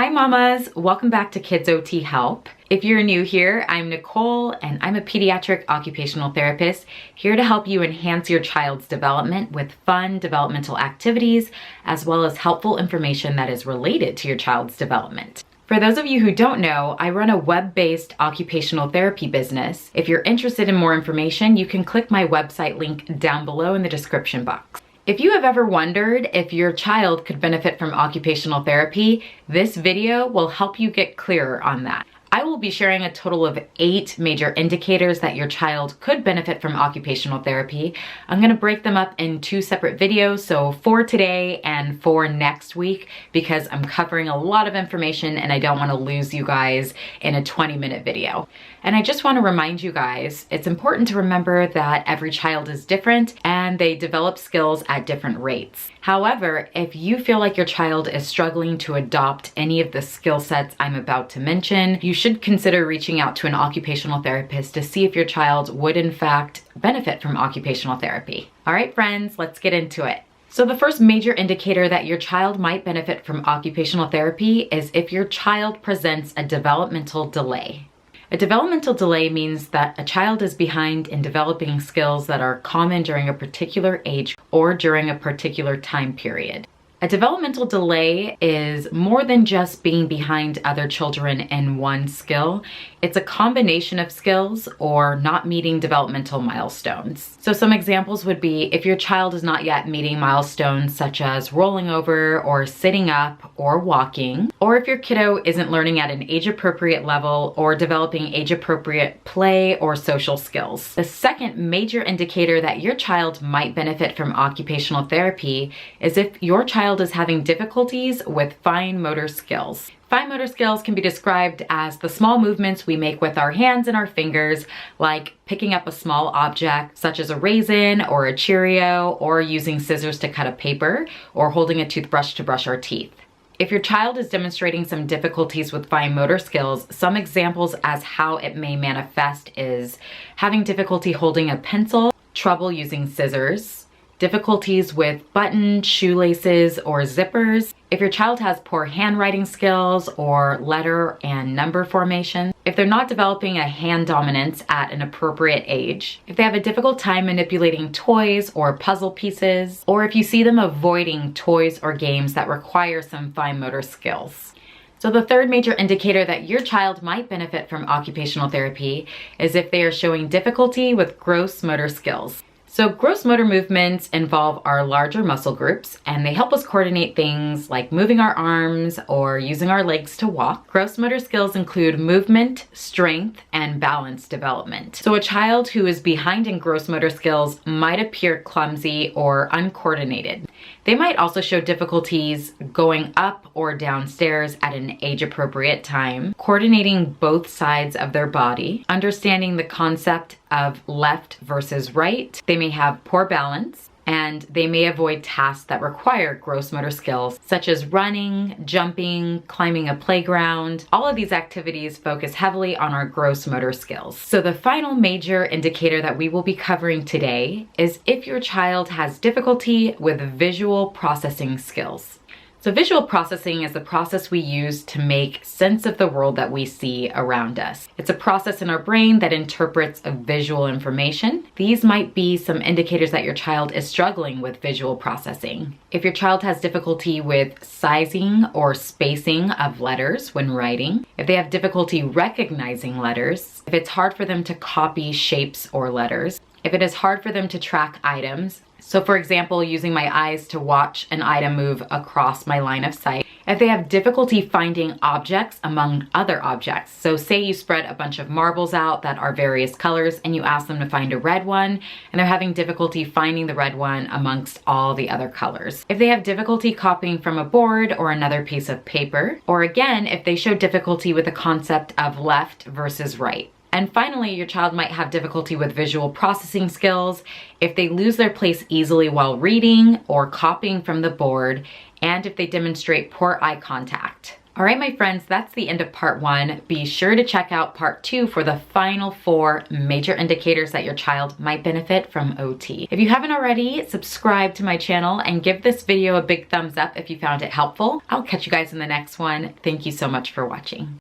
Hi mamas, welcome back to Kids OT Help. If you're new here, I'm Nicole and I'm a pediatric occupational therapist here to help you enhance your child's development with fun developmental activities as well as helpful information that is related to your child's development. For those of you who don't know, I run a web-based occupational therapy business. If you're interested in more information, you can click my website link down below in the description box. If you have ever wondered if your child could benefit from occupational therapy, this video will help you get clearer on that. I will be sharing a total of 8 major indicators that your child could benefit from occupational therapy. I'm going to break them up in 2 separate videos, so for today and for next week, because I'm covering a lot of information and I don't want to lose you guys in a 20-minute video. And I just want to remind you guys, it's important to remember that every child is different and they develop skills at different rates. However, if you feel like your child is struggling to adopt any of the skill sets I'm about to mention, you should consider reaching out to an occupational therapist to see if your child would in fact benefit from occupational therapy. All right, friends, let's get into it. So the first major indicator that your child might benefit from occupational therapy is if your child presents a developmental delay. A developmental delay means that a child is behind in developing skills that are common during a particular age or during a particular time period. A developmental delay is more than just being behind other children in one skill. It's a combination of skills or not meeting developmental milestones. So some examples would be if your child is not yet meeting milestones such as rolling over or sitting up or walking, or if your kiddo isn't learning at an age-appropriate level or developing age-appropriate play or social skills. The second major indicator that your child might benefit from occupational therapy is if your child is having difficulties with fine motor skills. Fine motor skills can be described as the small movements we make with our hands and our fingers, like picking up a small object such as a raisin or a Cheerio, or using scissors to cut a paper, or holding a toothbrush to brush our teeth. If your child is demonstrating some difficulties with fine motor skills, some examples as how it may manifest is having difficulty holding a pencil, trouble using scissors, difficulties with buttons, shoelaces, or zippers. If your child has poor handwriting skills or letter and number formation, if they're not developing a hand dominance at an appropriate age, if they have a difficult time manipulating toys or puzzle pieces, or if you see them avoiding toys or games that require some fine motor skills. So the third major indicator that your child might benefit from occupational therapy is if they are showing difficulty with gross motor skills. So gross motor movements involve our larger muscle groups, and they help us coordinate things like moving our arms or using our legs to walk. Gross motor skills include movement, strength, and balance development. So a child who is behind in gross motor skills might appear clumsy or uncoordinated. They might also show difficulties going up or downstairs at an age-appropriate time, coordinating both sides of their body, understanding the concept of left versus right. They may have poor balance, and they may avoid tasks that require gross motor skills, such as running, jumping, climbing a playground. All of these activities focus heavily on our gross motor skills. So the final major indicator that we will be covering today is if your child has difficulty with visual processing skills. So visual processing is the process we use to make sense of the world that we see around us. It's a process in our brain that interprets a visual information. These might be some indicators that your child is struggling with visual processing. If your child has difficulty with sizing or spacing of letters when writing, if they have difficulty recognizing letters, if it's hard for them to copy shapes or letters, if it is hard for them to track items, so for example, using my eyes to watch an item move across my line of sight. If they have difficulty finding objects among other objects. So say you spread a bunch of marbles out that are various colors and you ask them to find a red one, and they're having difficulty finding the red one amongst all the other colors. If they have difficulty copying from a board or another piece of paper, or again, if they show difficulty with the concept of left versus right. And finally, your child might have difficulty with visual processing skills if they lose their place easily while reading or copying from the board, and if they demonstrate poor eye contact. All right, my friends, that's the end of part 1. Be sure to check out part 2 for the final 4 major indicators that your child might benefit from OT. If you haven't already, subscribe to my channel and give this video a big thumbs up if you found it helpful. I'll catch you guys in the next one. Thank you so much for watching.